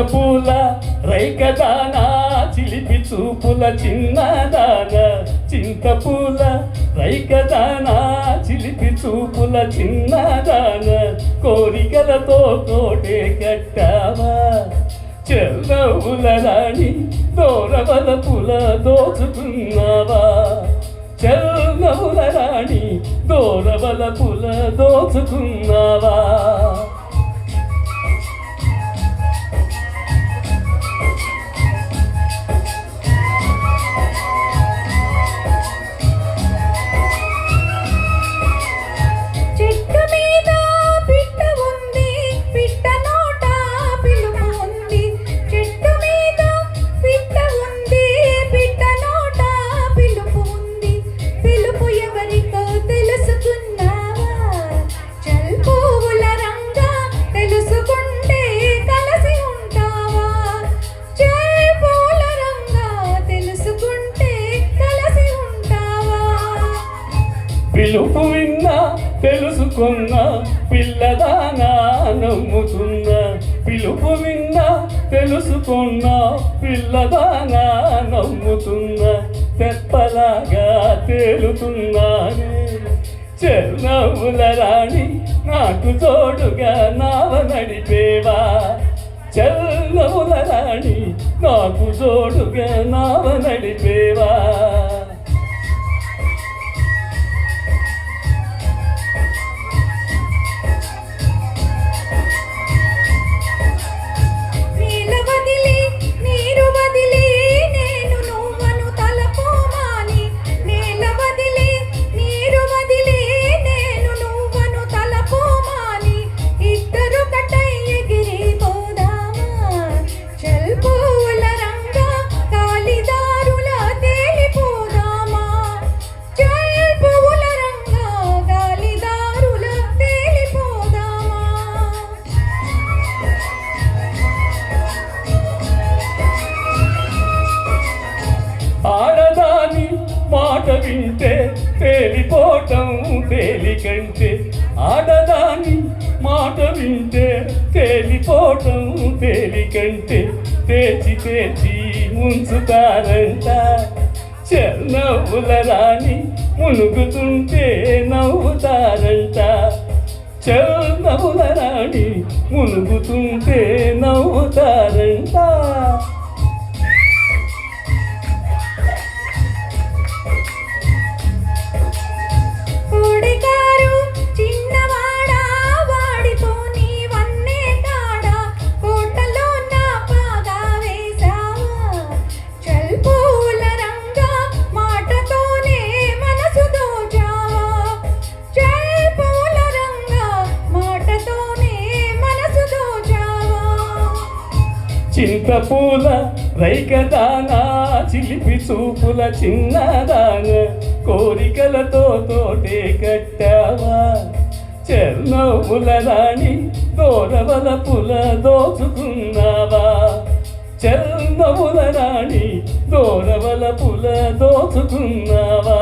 చింతపూల రైకదానా చిలిపి చూపుల చిన్నదాన చింతపూల రైకదానా చిలిపి చూపుల చిన్నదాన కోరికలతో కోటే కట్టావా చెల్లవుల రాణి దోరవల పుల దోచుకున్నావా చెల్లవుల రాణి దోరవల పుల దోచుకున్నావా పిలుపు విన్నా తెలుసుకున్నా పిల్లదానా నమ్ముతున్నా పిలుపు విన్నా తెలుసుకున్నా పిల్లదానా నమ్ముతున్నా తెప్పలాగా తేలుతున్నానే చెరునవ్వుల రాణి నాకు తోడుగా నావ నడిపేవా చెరునవ్వుల రాణి నాకు తోడుగా నావ నడిపేవా ఆడదాని మాట వింటే తేలిపోవటం తేలికంటే ఆడదాని మాట వింటే తేలిపోవటం తేలికంటే తేచి తేచి ఉంచుతారంట చెన్నవ్వుల రాణి మునుగుతుంటే నవ్వుతారంట చెన్నవ్వుల రాణి మునుగుతుంటే నవ్వుతారంట చింతపూల రైకదానా చిలిపి చూపుల చిన్నదాన కోరికలతో తోటే కట్టావా చెన్నవ్వుల రాణి దోరవల పుల దోచుకున్నావా చెన్నవ్వుల రాణి దోరవల పుల దోచుకున్నావా